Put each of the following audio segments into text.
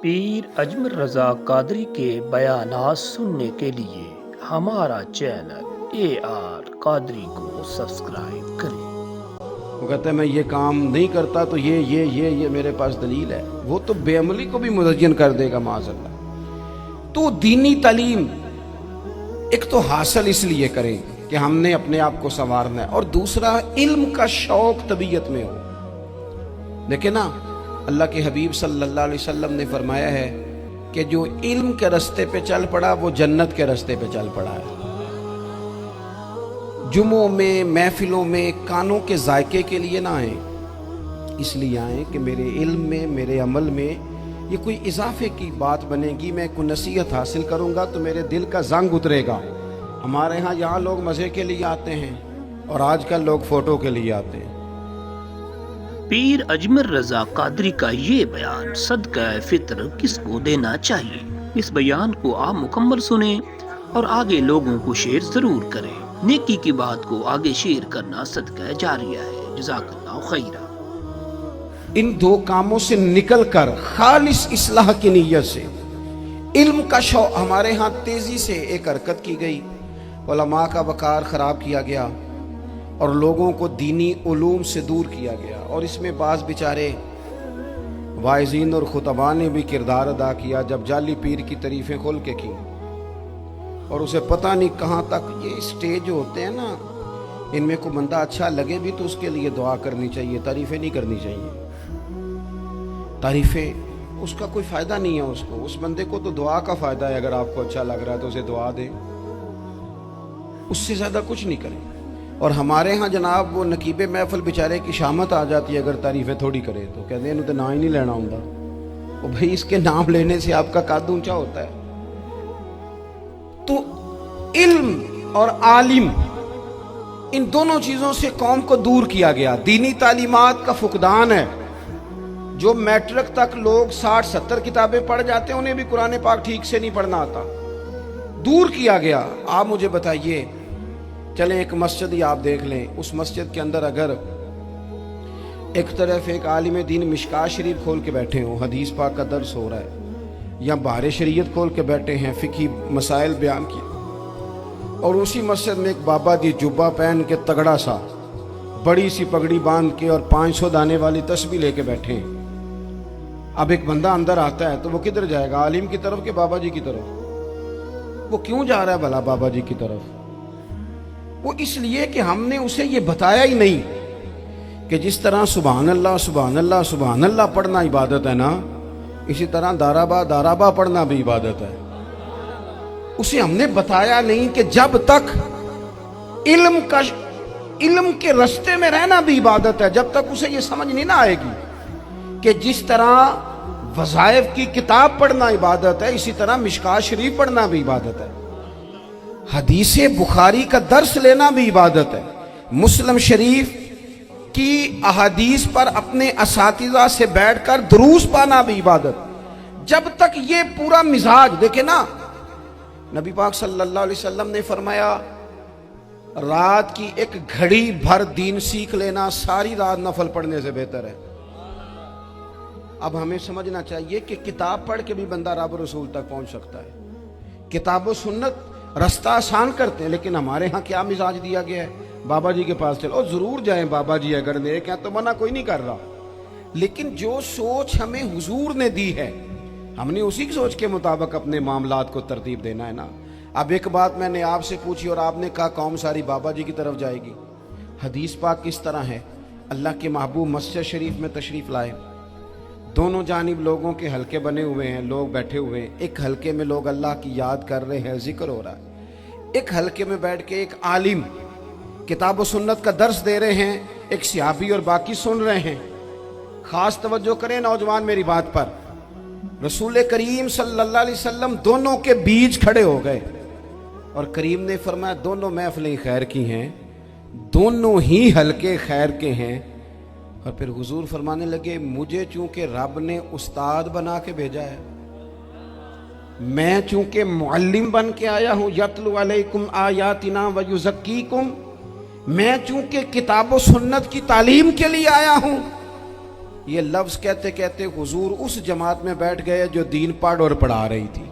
پیر اجمل رضا قادری کے بیانات سننے کے لیے ہمارا چینل AR قادری کو سبسکرائب کریں۔ وہ کہتا ہے میں یہ کام نہیں کرتا تو یہ میرے پاس دلیل ہے۔ وہ تو بے عملی کو بھی مزین کر دے گا معاذ اللہ۔ تو دینی تعلیم ایک تو حاصل اس لیے کریں کہ ہم نے اپنے آپ کو سنوارنا ہے، اور دوسرا علم کا شوق طبیعت میں ہو۔ دیکھیں نا، اللہ کے حبیب صلی اللہ علیہ وسلم نے فرمایا ہے کہ جو علم کے رستے پہ چل پڑا وہ جنت کے رستے پہ چل پڑا ہے۔ جمعوں میں، محفلوں میں کانوں کے ذائقے کے لیے نہ آئیں، اس لیے آئیں کہ میرے علم میں، میرے عمل میں یہ کوئی اضافے کی بات بنے گی، میں کوئی نصیحت حاصل کروں گا تو میرے دل کا زنگ اترے گا۔ ہمارے ہاں یہاں لوگ مزے کے لیے آتے ہیں اور آج کل لوگ فوٹو کے لیے آتے ہیں۔ پیر اجمل رضا قادری کا یہ بیان صدقہ فطر کس کو دینا چاہیے، اس بیان کو آپ مکمل سنیں اور آگے لوگوں کو شیئر ضرور کریں۔ نیکی کی بات کو آگے شیئر کرنا صدقہ جاریہ ہے۔ جزاک اللہ خیرہ۔ ان دو کاموں سے نکل کر خالص اصلاح کی نیت سے علم کا شوق، ہمارے ہاں تیزی سے ایک حرکت کی گئی، علماء کا وقار خراب کیا گیا اور لوگوں کو دینی علوم سے دور کیا گیا، اور اس میں بعض بیچارے واعظین اور خطباء نے بھی کردار ادا کیا جب جعلی پیر کی تعریفیں کھول کے کی، اور اسے پتہ نہیں کہاں تک یہ اسٹیج جو ہوتے ہیں نا، ان میں کوئی بندہ اچھا لگے بھی تو اس کے لیے دعا کرنی چاہیے، تعریفیں نہیں کرنی چاہیے۔ تعریفیں اس کا کوئی فائدہ نہیں ہے، اس بندے کو تو دعا کا فائدہ ہے۔ اگر آپ کو اچھا لگ رہا ہے تو اسے دعا دیں، اس سے زیادہ کچھ نہیں کریں۔ اور ہمارے ہاں جناب وہ نقیب محفل بیچارے کی شامت آ جاتی ہے اگر تعریفیں تھوڑی کرے تو، کہتے ہیں انہوں تو نام ہی نہیں لینا ہوں۔ وہ بھائی اس کے نام لینے سے آپ کا قد اونچا ہوتا ہے۔ تو علم اور عالم، ان دونوں چیزوں سے قوم کو دور کیا گیا۔ دینی تعلیمات کا فقدان ہے۔ جو میٹرک تک لوگ 60-70 کتابیں پڑھ جاتے ہیں انہیں بھی قرآن پاک ٹھیک سے نہیں پڑھنا آتا، دور کیا گیا۔ آپ مجھے بتائیے، چلیں ایک مسجد ہی آپ دیکھ لیں، اس مسجد کے اندر اگر ایک طرف ایک عالم دین مشکاہ شریف کھول کے بیٹھے ہوں، حدیث پاک کا درس ہو رہا ہے، یا بہار شریعت کھول کے بیٹھے ہیں، فقہی مسائل بیان کی، اور اسی مسجد میں ایک بابا جی جبہ پہن کے تگڑا سا بڑی سی پگڑی باندھ کے اور 500 دانے والی تسبیح لے کے بیٹھے ہیں، اب ایک بندہ اندر آتا ہے تو وہ کدھر جائے گا؟ عالم کی طرف کہ بابا جی کی طرف؟ وہ کیوں جا رہا ہے بھلا بابا جی کی طرف؟ وہ اس لیے کہ ہم نے اسے یہ بتایا ہی نہیں کہ جس طرح سبحان اللہ سبحان اللہ سبحان اللہ پڑھنا عبادت ہے نا، اسی طرح دارابا دارابا پڑھنا بھی عبادت ہے۔ اسے ہم نے بتایا نہیں کہ جب تک علم کے رستے میں رہنا بھی عبادت ہے، جب تک اسے یہ سمجھ نہیں نہ آئے گی کہ جس طرح وظائف کی کتاب پڑھنا عبادت ہے اسی طرح مشکاہ شریف پڑھنا بھی عبادت ہے، حدیث بخاری کا درس لینا بھی عبادت ہے، مسلم شریف کی احادیث پر اپنے اساتذہ سے بیٹھ کر دروس پانا بھی عبادت۔ جب تک یہ پورا مزاج دیکھیں نا، نبی پاک صلی اللہ علیہ وسلم نے فرمایا رات کی ایک گھڑی بھر دین سیکھ لینا ساری رات نفل پڑھنے سے بہتر ہے۔ اب ہمیں سمجھنا چاہیے کہ کتاب پڑھ کے بھی بندہ رب رسول تک پہنچ سکتا ہے۔ کتاب و سنت رستہ آسان کرتے ہیں، لیکن ہمارے ہاں کیا مزاج دیا گیا ہے؟ بابا جی کے پاس چلو، ضرور جائیں بابا جی اگر نیک ہیں تو منع کوئی نہیں کر رہا، لیکن جو سوچ ہمیں حضور نے دی ہے ہم نے اسی سوچ کے مطابق اپنے معاملات کو ترتیب دینا ہے نا۔ اب ایک بات میں نے آپ سے پوچھی اور آپ نے کہا قوم ساری بابا جی کی طرف جائے گی۔ حدیث پاک کس طرح ہے؟ اللہ کے محبوب مسجد شریف میں تشریف لائے، دونوں جانب لوگوں کے حلقے بنے ہوئے ہیں، لوگ بیٹھے ہوئے ہیں، ایک حلقے میں لوگ اللہ کی یاد کر رہے ہیں، ذکر ہو رہا ہے، ایک حلقے میں بیٹھ کے ایک عالم کتاب و سنت کا درس دے رہے ہیں، ایک صحابی اور باقی سن رہے ہیں۔ خاص توجہ کریں نوجوان میری بات پر، رسول کریم صلی اللہ علیہ وسلم دونوں کے بیچ کھڑے ہو گئے اور کریم نے فرمایا دونوں محفلیں خیر کی ہیں، دونوں ہی حلقے خیر کے ہیں۔ اور پھر حضور فرمانے لگے مجھے چونکہ رب نے استاد بنا کے بھیجا ہے، میں چونکہ معلم بن کے آیا ہوں، یتلو علیکم آیاتنا ویزکیکم، میں چونکہ کتاب و سنت کی تعلیم کے لیے آیا ہوں، یہ لفظ کہتے کہتے حضور اس جماعت میں بیٹھ گئے جو دین پڑھ اور پڑھا رہی تھی.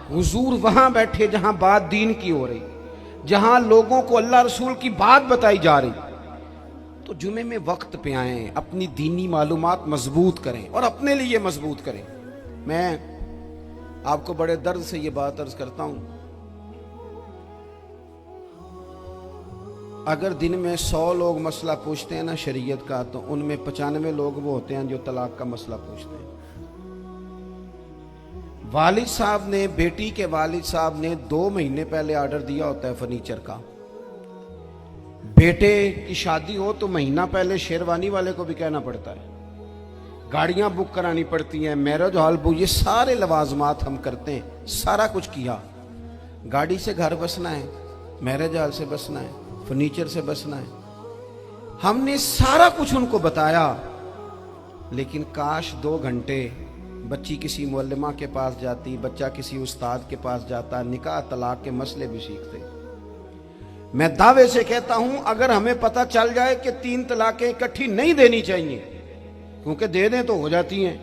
حضور وہاں بیٹھے جہاں بات دین کی ہو رہی, جہاں لوگوں کو اللہ رسول کی بات بتائی جا رہی. تو جمعے میں وقت پہ آئیں, اپنی دینی معلومات مضبوط کریں اور اپنے لیے مضبوط کریں. میں آپ کو بڑے درد سے یہ بات عرض کرتا ہوں, اگر دن میں 100 لوگ مسئلہ پوچھتے ہیں نا شریعت کا, تو ان میں 95 لوگ وہ ہوتے ہیں جو طلاق کا مسئلہ پوچھتے ہیں. والد صاحب نے, بیٹی کے والد صاحب نے 2 مہینے پہلے آرڈر دیا ہوتا ہے فرنیچر کا. بیٹے کی شادی ہو تو مہینہ پہلے شیروانی والے کو بھی کہنا پڑتا ہے, گاڑیاں بک کرانی پڑتی ہیں, میرج ہال بک, یہ سارے لوازمات ہم کرتے ہیں. سارا کچھ کیا, گاڑی سے گھر بسنا ہے, میرج ہال سے بسنا ہے, فرنیچر سے بسنا ہے. ہم نے سارا کچھ ان کو بتایا, لیکن کاش 2 گھنٹے بچی کسی معلمہ کے پاس جاتی, بچہ کسی استاد کے پاس جاتا, نکاح طلاق کے مسئلے بھی سیکھتے. میں دعوے سے کہتا ہوں اگر ہمیں پتہ چل جائے کہ 3 طلاقیں اکٹھی نہیں دینی چاہیے, کیونکہ دے دیں تو ہو جاتی ہیں,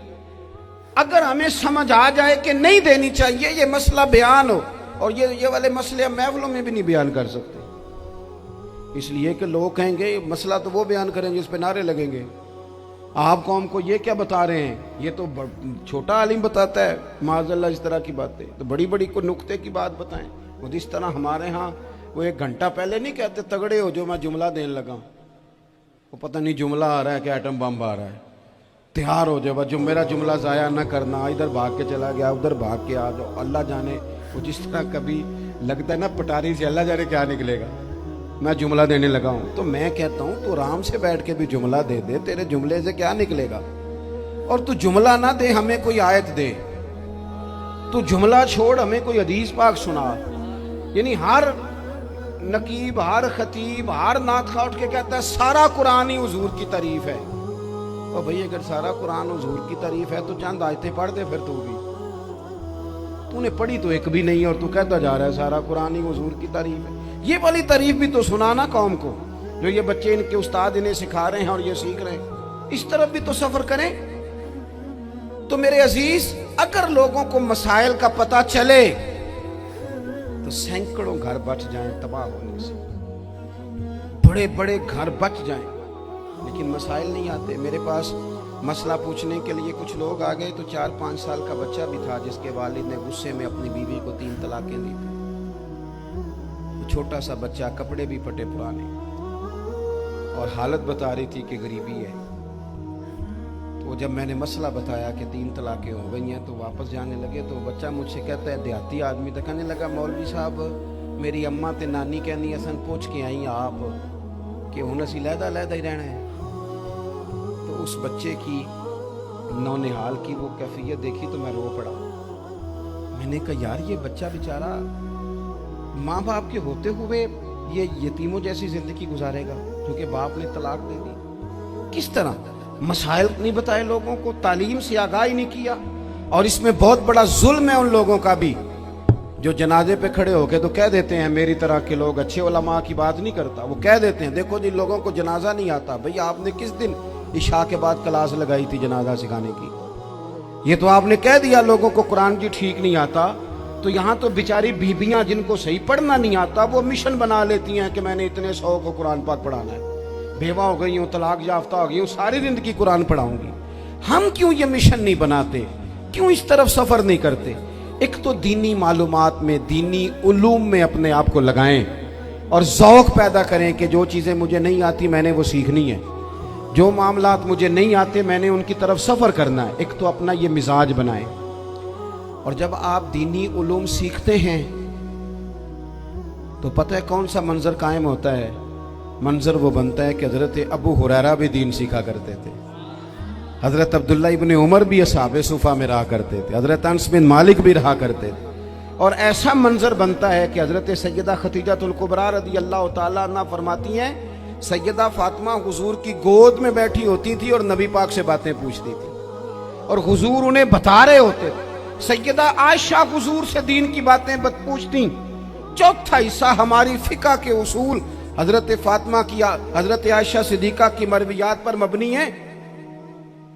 اگر ہمیں سمجھ آ جائے کہ نہیں دینی چاہیے, یہ مسئلہ بیان ہو, اور یہ والے مسئلے ہم محفلوں میں بھی نہیں بیان کر سکتے, اس لیے کہ لوگ کہیں گے مسئلہ تو وہ بیان کریں جس پہ نعرے لگیں گے. آپ قوم کو یہ کیا بتا رہے ہیں, یہ تو چھوٹا عالم بتاتا ہے معاذ اللہ اس طرح کی باتیں, تو بڑی بڑی کو نقطے کی بات بتائیں. وہ جس طرح ہمارے ہاں وہ 1 گھنٹہ پہلے نہیں کہتے تگڑے ہو جو میں جملہ دینے لگا, وہ پتہ نہیں جملہ آ رہا ہے کہ ایٹم بم آ رہا ہے, تیار ہو جاؤ, جو میرا جملہ ضائع نہ کرنا, ادھر بھاگ کے چلا گیا ادھر بھاگ کے آ جاؤ. اللہ جانے وہ جس طرح کبھی لگتا ہے نا پٹاری سے, اللہ جانے کیا نکلے گا, میں جملہ دینے لگا ہوں. تو میں کہتا ہوں تو آرام سے بیٹھ کے بھی جملہ دے دے, تیرے جملے سے کیا نکلے گا. اور تو جملہ نہ دے, ہمیں کوئی آیت دے, تو جملہ چھوڑ ہمیں کوئی حدیث پاک سنا. یعنی ہر نقیب, ہر خطیب, ہر نعت خواہ اٹھ کے کہتا ہے سارا قرآن ہی حضور کی تعریف ہے. اور بھئی اگر سارا قرآن حضور کی تعریف ہے تو چند آیتیں پڑھ دے پھر تو بھی. تو نے پڑھی تو ایک بھی نہیں اور تو کہتا جا رہا ہے سارا قرآن ہی حضور کی تعریف ہے. یہ والی تعریف بھی تو سنانا قوم کو, جو یہ بچے ان کے استاد انہیں سکھا رہے ہیں اور یہ سیکھ رہے ہیں, اس طرف بھی تو سفر کریں. تو میرے عزیز, اگر لوگوں کو مسائل کا پتہ چلے تو سینکڑوں گھر بچ جائیں تباہ ہونے سے, بڑے بڑے گھر بچ جائیں. لیکن مسائل نہیں آتے. میرے پاس مسئلہ پوچھنے کے لیے کچھ لوگ آ گئے, تو 4-5 سال کا بچہ بھی تھا جس کے والد نے غصے میں اپنی بیوی کو 3 طلاقیں دی تھی. چھوٹا سا بچہ, کپڑے بھی پھٹے پرانے, اور حالت بتا رہی تھی کہ غریبی ہے. تو جب میں نے مسئلہ بتایا کہ 3 طلاقیں ہو گئی ہیں تو واپس جانے لگے, تو بچہ مجھ سے کہتا ہے, دیہاتی آدمی تو کہنے لگا مولوی صاحب میری اماں تے نانی کہنی اسن پوچھ کے آئی آپ کہ ہن اسی لہدا لہدا ہی رہنا ہے. تو اس بچے کی نونہال کی وہ کیفیت دیکھی تو میں رو پڑا. میں نے کہا یار یہ بچہ بیچارہ ماں باپ کے ہوتے ہوئے یہ یتیموں جیسی زندگی گزارے گا کیونکہ باپ نے طلاق دے دی. کس طرح مسائل نہیں بتائے لوگوں کو, تعلیم سے آگاہی نہیں کیا. اور اس میں بہت بڑا ظلم ہے ان لوگوں کا بھی جو جنازے پہ کھڑے ہو کے تو کہہ دیتے ہیں, میری طرح کے لوگ اچھے علماء کی بات نہیں کرتا, وہ کہہ دیتے ہیں دیکھو جن لوگوں کو جنازہ نہیں آتا. بھئی آپ نے کس دن عشاء کے بعد کلاس لگائی تھی جنازہ سکھانے کی؟ یہ تو آپ نے کہہ دیا لوگوں کو قرآن کی ٹھیک نہیں آتا. تو یہاں تو بیچاری بیبیاں جن کو صحیح پڑھنا نہیں آتا وہ مشن بنا لیتی ہیں کہ میں نے اتنے 100 کو قرآن پاک پڑھانا ہے. بیوہ ہو گئی ہوں, طلاق یافتہ ہو گئی ہوں, ساری زندگی قرآن پڑھاؤں گی. ہم کیوں یہ مشن نہیں بناتے, کیوں اس طرف سفر نہیں کرتے؟ ایک تو دینی معلومات میں, دینی علوم میں اپنے آپ کو لگائیں اور ذوق پیدا کریں کہ جو چیزیں مجھے نہیں آتی میں نے وہ سیکھنی ہے, جو معاملات مجھے نہیں آتے میں نے ان کی طرف سفر کرنا ہے. ایک تو اپنا یہ مزاج بنائیں. اور جب آپ دینی علوم سیکھتے ہیں تو پتہ ہے کون سا منظر قائم ہوتا ہے؟ منظر وہ بنتا ہے کہ حضرت ابو ہریرہ بھی دین سیکھا کرتے تھے, حضرت عبداللہ ابن عمر بھی اصحاب صفہ میں رہا کرتے تھے, حضرت انس بن مالک بھی رہا کرتے تھے. اور ایسا منظر بنتا ہے کہ حضرت سیدہ خدیجہ الکبریٰ رضی اللہ تعالیٰ عنہ فرماتی ہیں سیدہ فاطمہ حضور کی گود میں بیٹھی ہوتی تھی اور نبی پاک سے باتیں پوچھتی تھی اور حضور انہیں بتا رہے ہوتے تھے. سیدہ عائشہ حضور سے دین کی باتیں پوچھتی. چوتھا حصہ ہماری فقہ کے اصول حضرت فاطمہ کی, حضرت عائشہ صدیقہ کی مرویات پر مبنی ہیں.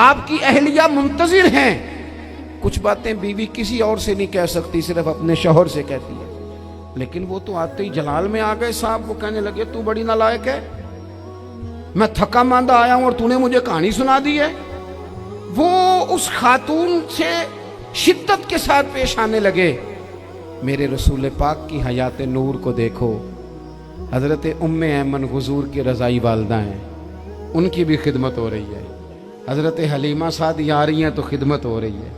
آپ کی اہلیہ منتظر ہیں۔ کچھ باتیں بیوی کسی اور سے نہیں کہہ سکتی، صرف اپنے شوہر سے کہتی ہے، لیکن وہ تو آتے ہی جلال میں آ گئے صاحب، وہ کہنے لگے تو بڑی نالائق ہے، میں تھکا ماندہ آیا ہوں اور تو نے مجھے کہانی سنا دی ہے۔ وہ اس خاتون سے شدت کے ساتھ پیش آنے لگے۔ میرے رسول پاک کی حیات نور کو دیکھو، حضرت ام ایمن حضور کی رضائی والدہ ہیں، ان کی بھی خدمت ہو رہی ہے، حضرت حلیمہ سعدی آ رہی ہیں تو خدمت ہو رہی ہے،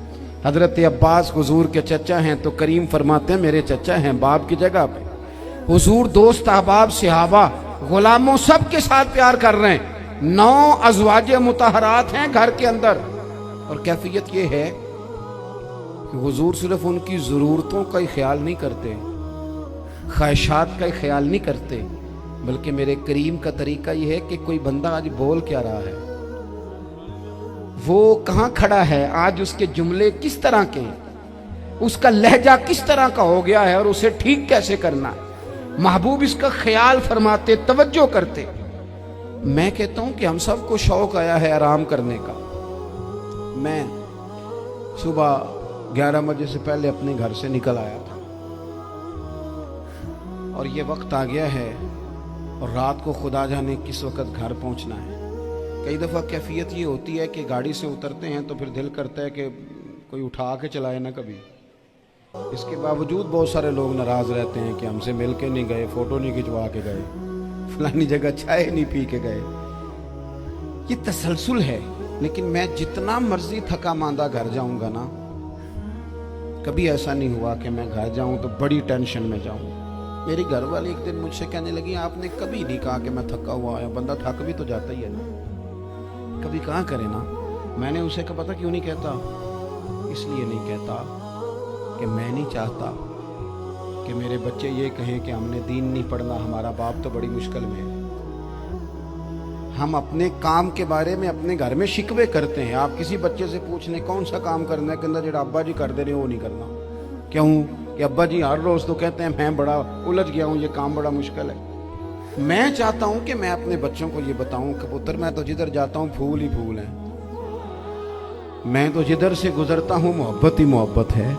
حضرت عباس حضور کے چچا ہیں تو کریم فرماتے ہیں میرے چچا ہیں باپ کی جگہ پہ۔ حضور دوست احباب صحابہ غلاموں سب کے ساتھ پیار کر رہے ہیں، 9 ازواج مطہرات ہیں گھر کے اندر، اور کیفیت یہ ہے کہ حضور صرف ان کی ضرورتوں کا ہی خیال نہیں کرتے، خواہشات کا ہی خیال نہیں کرتے، بلکہ میرے کریم کا طریقہ یہ ہے کہ کوئی بندہ آج بول کیا رہا ہے، وہ کہاں کھڑا ہے آج، اس کے جملے کس طرح کے ہیں، اس کا لہجہ کس طرح کا ہو گیا ہے اور اسے ٹھیک کیسے کرنا ہے، محبوب اس کا خیال فرماتے، توجہ کرتے۔ میں کہتا ہوں کہ ہم سب کو شوق آیا ہے آرام کرنے کا۔ میں صبح 11 بجے سے پہلے اپنے گھر سے نکل آیا تھا، اور یہ وقت آ گیا ہے اور رات کو خدا جانے کس وقت گھر پہنچنا ہے۔ کئی دفعہ کیفیت یہ ہوتی ہے کہ گاڑی سے اترتے ہیں تو پھر دل کرتا ہے کہ کوئی اٹھا کے چلائے نہ کبھی۔ اس کے باوجود بہت سارے لوگ ناراض رہتے ہیں کہ ہم سے مل کے نہیں گئے، فوٹو نہیں کھنچوا کے گئے، فلانی جگہ چائے نہیں پی کے گئے۔ یہ تسلسل ہے، لیکن میں جتنا مرضی تھکا ماندہ گھر جاؤں گا نا، کبھی ایسا نہیں ہوا کہ میں گھر جاؤں تو بڑی ٹینشن میں جاؤں۔ میری گھر والی ایک دن مجھ سے کہنے لگی آپ نے کبھی نہیں کہا کہ میں تھکا ہوا آیا، بندہ تھک بھی تو جاتا ہی ہے نا، کبھی کہاں کرے نا۔ میں نے اسے کہا پتہ کیوں نہیں کہتا، اس لیے نہیں کہتا کہ میں نہیں چاہتا کہ میرے بچے یہ کہیں کہ ہم نے دین نہیں پڑھنا، ہمارا باپ تو بڑی مشکل میں ہے۔ ہم اپنے کام کے بارے میں اپنے گھر میں شکوے کرتے ہیں۔ آپ کسی بچے سے پوچھ لیں کون سا کام کرنا ہے، کہنا جڑا ابا جی کر دے رہے وہ نہیں کرنا۔ کیوں کہ ابا جی ہر روز تو کہتے ہیں میں بڑا الجھ گیا ہوں، یہ کام بڑا مشکل ہے۔ میں چاہتا ہوں کہ میں اپنے بچوں کو یہ بتاؤں کہ پتر میں تو جدھر جاتا ہوں پھول ہی پھول ہیں، میں تو جدھر سے گزرتا ہوں محبت ہی محبت ہے،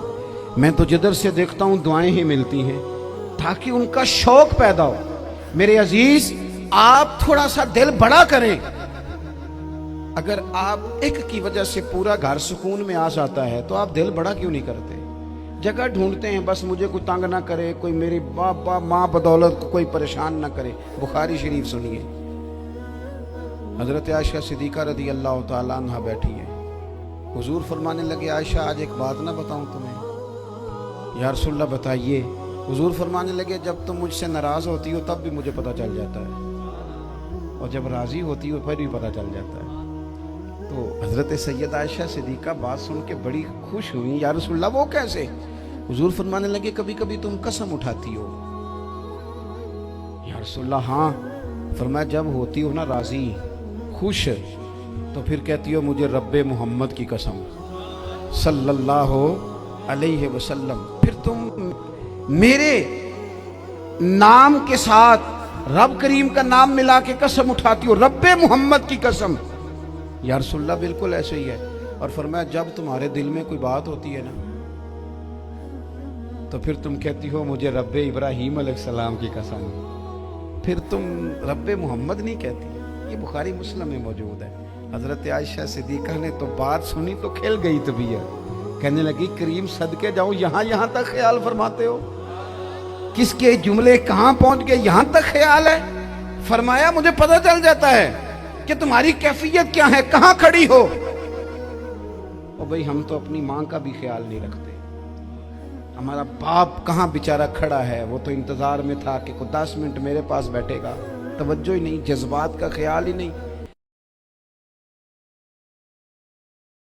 میں تو جدھر سے دیکھتا ہوں دعائیں ہی ملتی ہیں، تاکہ ان کا شوق پیدا ہو۔ میرے عزیز، آپ تھوڑا سا دل بڑا کریں۔ اگر آپ ایک کی وجہ سے پورا گھر سکون میں آ جاتا ہے تو آپ دل بڑا کیوں نہیں کرتے؟ جگہ ڈھونڈتے ہیں بس مجھے کوئی تنگ نہ کرے، کوئی میری باپ ماں بدولت کو کوئی پریشان نہ کرے۔ بخاری شریف سنیے، حضرت عائشہ صدیقہ رضی اللہ تعالیٰ عنہ بیٹھی ہیں، حضور فرمانے لگے عائشہ آج ایک بات نہ بتاؤں تمہیں؟ یا رسول اللہ بتائیے۔ حضور فرمانے لگے جب تم مجھ سے ناراض ہوتی ہو تب بھی مجھے پتہ چل جاتا ہے، اور جب راضی ہوتی ہو پھر بھی پتہ چل جاتا ہے۔ تو حضرت سید عائشہ صدیقہ بات سن کے بڑی خوش ہوئی، یا رسول اللہ وہ کیسے؟ حضور فرمانے لگے کبھی کبھی تم قسم اٹھاتی ہو۔ یا رسول اللہ ہاں۔ فرمایا جب ہوتی ہو نا راضی خوش تو پھر کہتی ہو مجھے رب محمد کی قسم صلی اللہ علیہ وسلم، پھر تم میرے نام کے ساتھ رب کریم کا نام ملا کے قسم اٹھاتی ہو، رب محمد کی قسم۔ یا رسول اللہ بالکل ایسے ہی ہے۔ اور فرمایا جب تمہارے دل میں کوئی بات ہوتی ہے نا تو پھر تم کہتی ہو مجھے رب ابراہیم علیہ السلام کی قسم، پھر تم رب محمد نہیں کہتی۔ یہ بخاری مسلم میں موجود ہے۔ حضرت عائشہ صدیقہ نے تو بات سنی تو کھل گئی طبیعت، کہنے لگی کریم صدقے جاؤ، یہاں تک خیال فرماتے ہو، کس کے جملے کہاں پہنچ گئے، یہاں تک خیال ہے۔ فرمایا مجھے پتہ چل جاتا ہے کہ تمہاری کیفیت کیا ہے، کہاں کھڑی ہو۔ اور بھئی ہم تو اپنی ماں کا بھی خیال نہیں رکھتے، ہمارا باپ کہاں بیچارہ کھڑا ہے، وہ تو انتظار میں تھا کہ کوئی 10 منٹ میرے پاس بیٹھے گا، توجہ ہی نہیں، جذبات کا خیال ہی نہیں۔